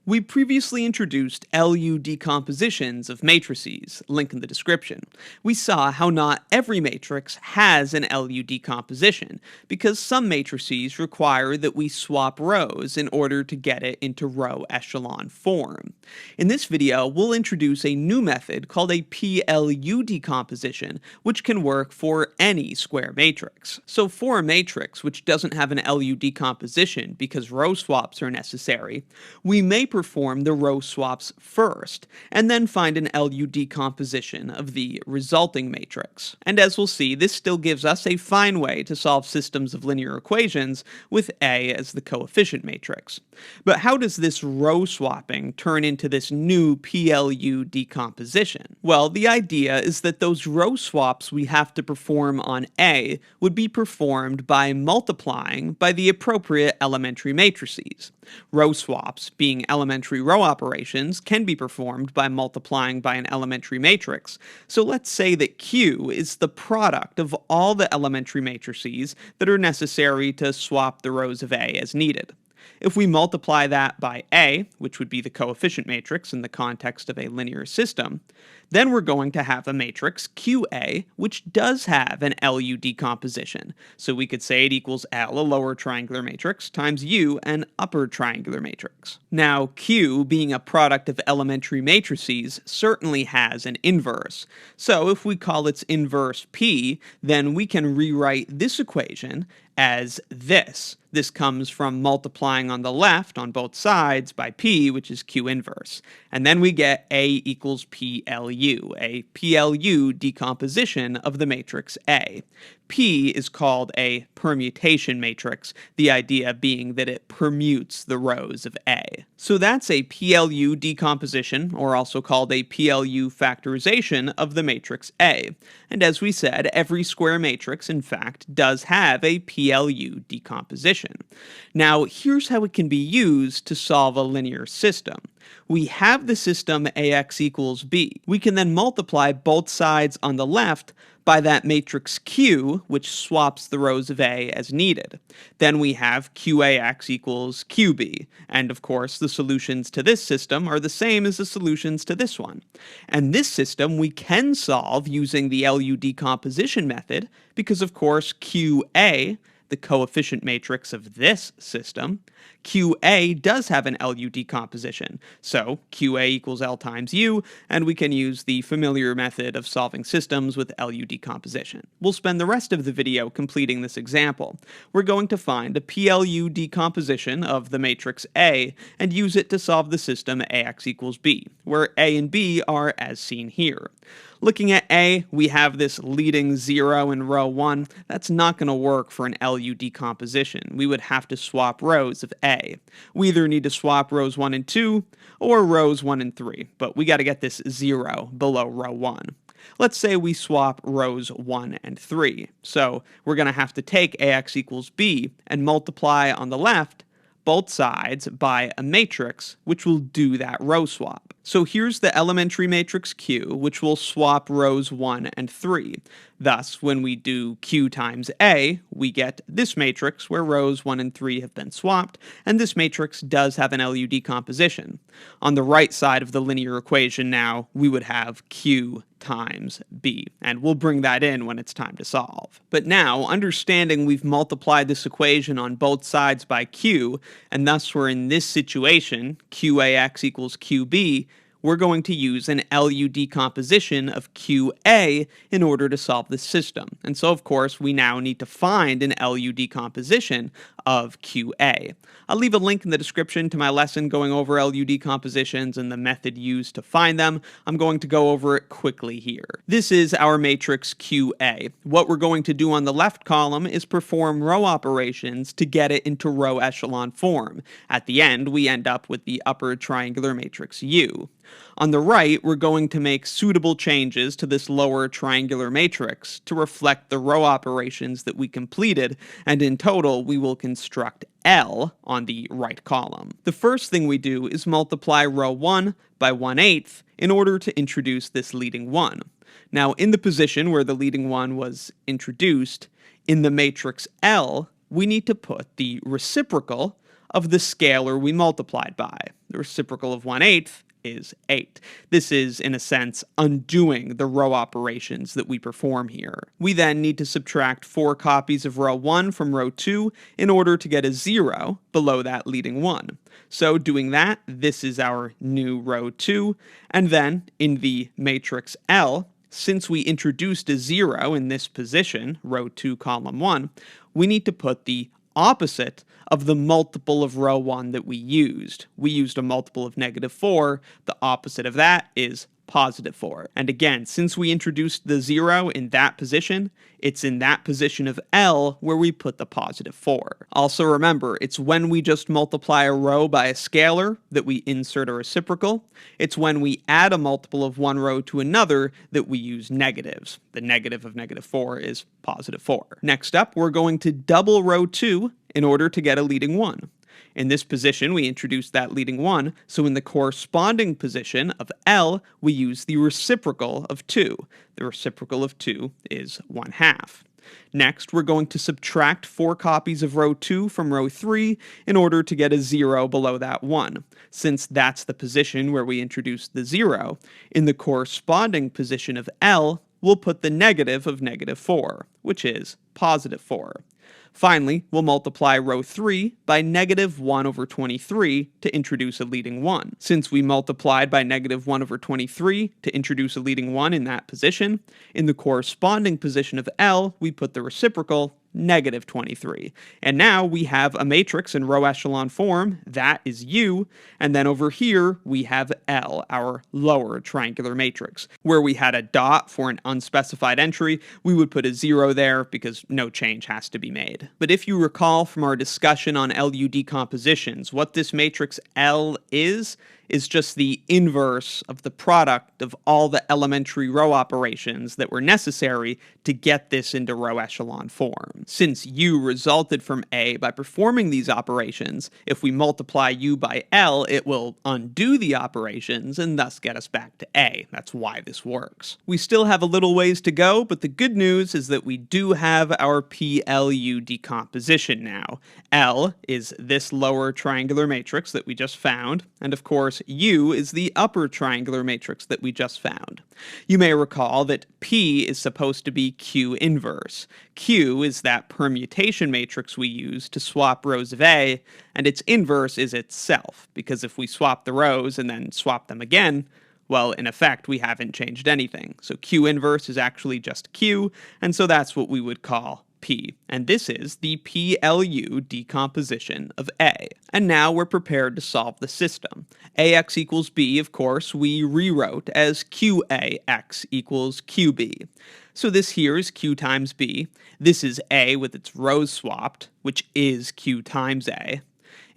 We previously introduced LU decompositions of matrices, link in the description. We saw how not every matrix has an LU decomposition, because some matrices require that we swap rows in order to get it into row echelon form. In this video, we'll introduce a new method called a PLU decomposition, which can work for any square matrix. So for a matrix which doesn't have an LU decomposition because row swaps are necessary, we may perform the row swaps first, and then find an LU decomposition of the resulting matrix. And as we'll see, this still gives us a fine way to solve systems of linear equations with A as the coefficient matrix. But how does this row swapping turn into this new PLU decomposition? Well, the idea is that those row swaps we have to perform on A would be performed by multiplying by the appropriate elementary matrices. Row swaps, being elementary row operations, can be performed by multiplying by an elementary matrix. So let's say that Q is the product of all the elementary matrices that are necessary to swap the rows of A as needed. If we multiply that by A, which would be the coefficient matrix in the context of a linear system, then we're going to have a matrix QA, which does have an LU decomposition. So we could say it equals L, a lower triangular matrix, times U, an upper triangular matrix. Now, Q, being a product of elementary matrices, certainly has an inverse. So if we call its inverse P, then we can rewrite this equation as this. This comes from multiplying on the left on both sides by P, which is Q inverse. And then we get A equals PLU, a PLU decomposition of the matrix A. P is called a permutation matrix, the idea being that it permutes the rows of A. So that's a PLU decomposition, or also called a PLU factorization of the matrix A. And as we said, every square matrix, in fact, does have a PLU decomposition. Now, here's how it can be used to solve a linear system. We have the system AX equals B. We can then multiply both sides on the left by that matrix Q, which swaps the rows of A as needed. Then we have QAX equals QB. And of course, the solutions to this system are the same as the solutions to this one. And this system we can solve using the LU decomposition method because, of course, QA, the coefficient matrix of this system, QA does have an LU decomposition. So QA equals L times U, and we can use the familiar method of solving systems with LU decomposition. We'll spend the rest of the video completing this example. We're going to find a PLU decomposition of the matrix A and use it to solve the system AX equals B, where A and B are as seen here. Looking at A, we have this leading 0 in row 1. That's not going to work for an LU decomposition. We would have to swap rows of A. We either need to swap rows 1 and 2 or rows 1 and 3, but we got to get this 0 below row 1. Let's say we swap rows 1 and 3. So we're going to have to take AX equals B and multiply on the left both sides by a matrix, which will do that row swap. So here's the elementary matrix Q, which will swap rows 1 and 3. Thus, when we do Q times A, we get this matrix where rows 1 and 3 have been swapped, and this matrix does have an LU decomposition. On the right side of the linear equation now, we would have Q times B, and we'll bring that in when it's time to solve. But now, understanding we've multiplied this equation on both sides by Q, and thus we're in this situation, QAX equals QB, we're going to use an LU decomposition of QA in order to solve this system. And so, of course, we now need to find an LU decomposition of QA. I'll leave a link in the description to my lesson going over LU decompositions and the method used to find them. I'm going to go over it quickly here. This is our matrix QA. What we're going to do on the left column is perform row operations to get it into row echelon form. At the end, we end up with the upper triangular matrix U. On the right, we're going to make suitable changes to this lower triangular matrix to reflect the row operations that we completed, and in total, we will construct L on the right column. The first thing we do is multiply row 1 by 1/8 in order to introduce this leading 1. Now, in the position where the leading 1 was introduced, in the matrix L, we need to put the reciprocal of the scalar we multiplied by. The reciprocal of 1/8 is 8. This is, in a sense, undoing the row operations that we perform here. We then need to subtract 4 copies of row 1 from row 2 in order to get a 0 below that leading 1. So doing that, this is our new row 2, and then in the matrix L, since we introduced a 0 in this position, row 2, column 1, we need to put the opposite of the multiple of row 1 that we used. We used a multiple of -4. The opposite of that is +4. And again, since we introduced the 0 in that position, it's in that position of L where we put the +4. Also remember, it's when we just multiply a row by a scalar that we insert a reciprocal. It's when we add a multiple of one row to another that we use negatives. The negative of -4 is +4. Next up, we're going to double row 2 in order to get a leading 1. In this position, we introduce that leading 1, so in the corresponding position of L, we use the reciprocal of 2. The reciprocal of 2 is 1/2. Next, we're going to subtract 4 copies of row 2 from row 3 in order to get a 0 below that 1. Since that's the position where we introduced the 0, in the corresponding position of L, we'll put the negative of -4, which is +4. Finally, we'll multiply row 3 by -1/23 to introduce a leading 1. Since we multiplied by -1/23 to introduce a leading 1 in that position, in the corresponding position of L, we put the reciprocal -23. And now we have a matrix in row echelon form, that is U, and then over here we have L, our lower triangular matrix. Where we had a dot for an unspecified entry, we would put a 0 there because no change has to be made. But if you recall from our discussion on LU decompositions, what this matrix L is just the inverse of the product of all the elementary row operations that were necessary to get this into row echelon form. Since U resulted from A by performing these operations, if we multiply U by L, it will undo the operations and thus get us back to A. That's why this works. We still have a little ways to go, but the good news is that we do have our PLU decomposition now. L is this lower triangular matrix that we just found, and of course U is the upper triangular matrix that we just found. You may recall that P is supposed to be Q inverse. Q is that permutation matrix we use to swap rows of A, and its inverse is itself, because if we swap the rows and then swap them again, well, in effect, we haven't changed anything. So Q inverse is actually just Q, and so that's what we would call P, and this is the PLU decomposition of A. And now we're prepared to solve the system. AX equals B, of course, we rewrote as QAX equals QB. So this here is Q times B. This is A with its rows swapped, which is Q times A.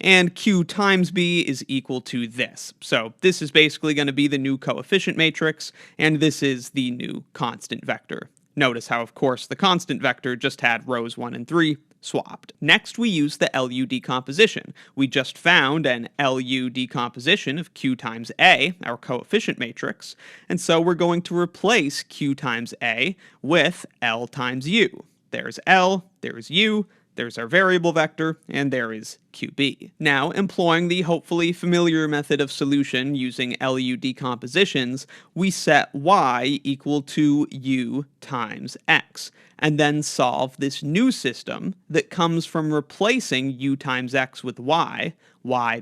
And Q times B is equal to this. So this is basically going to be the new coefficient matrix, and this is the new constant vector. Notice how, of course, the constant vector just had rows 1 and 3 swapped. Next, we use the LU decomposition. We just found an LU decomposition of Q times A, our coefficient matrix, and so we're going to replace Q times A with L times U. There's L, there's U, there's our variable vector, and there is QB. Now, employing the hopefully familiar method of solution using LU decompositions, we set y equal to U times x, and then solve this new system that comes from replacing U times x with y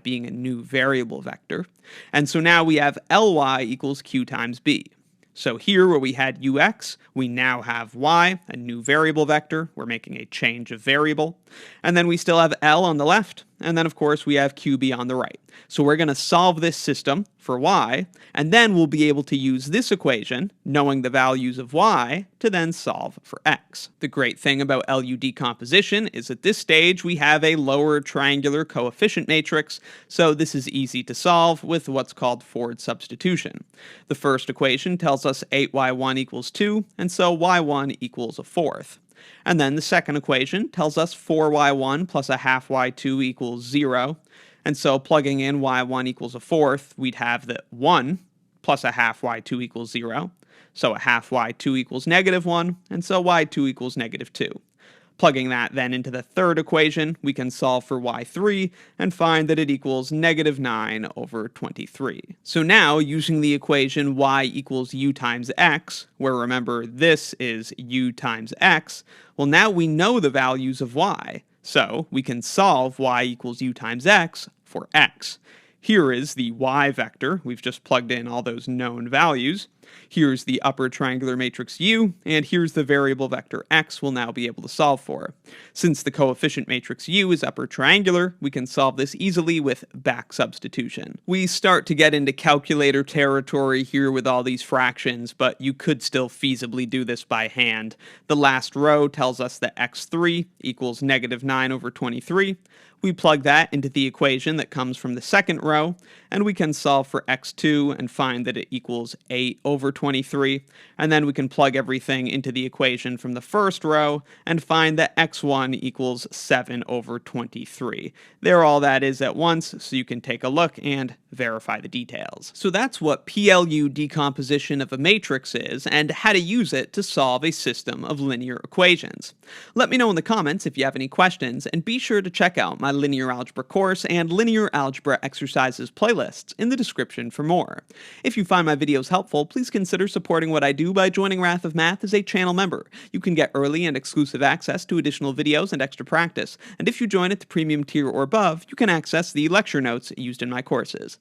being a new variable vector. And so now we have Ly equals Q times B. So here where we had ux, we now have y, a new variable vector. We're making a change of variable. And then we still have L on the left, and then of course we have QB on the right. So we're going to solve this system for y, and then we'll be able to use this equation, knowing the values of y, to then solve for x. The great thing about LU decomposition is at this stage we have a lower triangular coefficient matrix, so this is easy to solve with what's called forward substitution. The first equation tells us 8y1 equals 2, and so y1 equals a fourth. And then the second equation tells us 4y1 plus a half y2 equals 0. And so plugging in y1 equals a fourth, we'd have that 1 plus a half y2 equals 0. So a half y2 equals -1, and so y2 equals -2. Plugging that then into the third equation, we can solve for y3 and find that it equals negative 9 over 23. So now, using the equation y equals u times x, where remember this is u times x, well now we know the values of y. So we can solve y equals u times x for x. Here is the y vector. We've just plugged in all those known values. Here's the upper triangular matrix U, and here's the variable vector x we'll now be able to solve for. Since the coefficient matrix U is upper triangular, we can solve this easily with back substitution. We start to get into calculator territory here with all these fractions, but you could still feasibly do this by hand. The last row tells us that x3 equals negative 9 over 23. We plug that into the equation that comes from the second row, and we can solve for x2 and find that it equals 8 over 23, and then we can plug everything into the equation from the first row and find that x1 equals 7 over 23. There all that is at once, so you can take a look and verify the details. So that's what PLU decomposition of a matrix is, and how to use it to solve a system of linear equations. Let me know in the comments if you have any questions, and be sure to check out my linear algebra course and linear algebra exercises playlists in the description for more. If you find my videos helpful, please consider supporting what I do by joining Wrath of Math as a channel member. You can get early and exclusive access to additional videos and extra practice, and if you join at the premium tier or above, you can access the lecture notes used in my courses.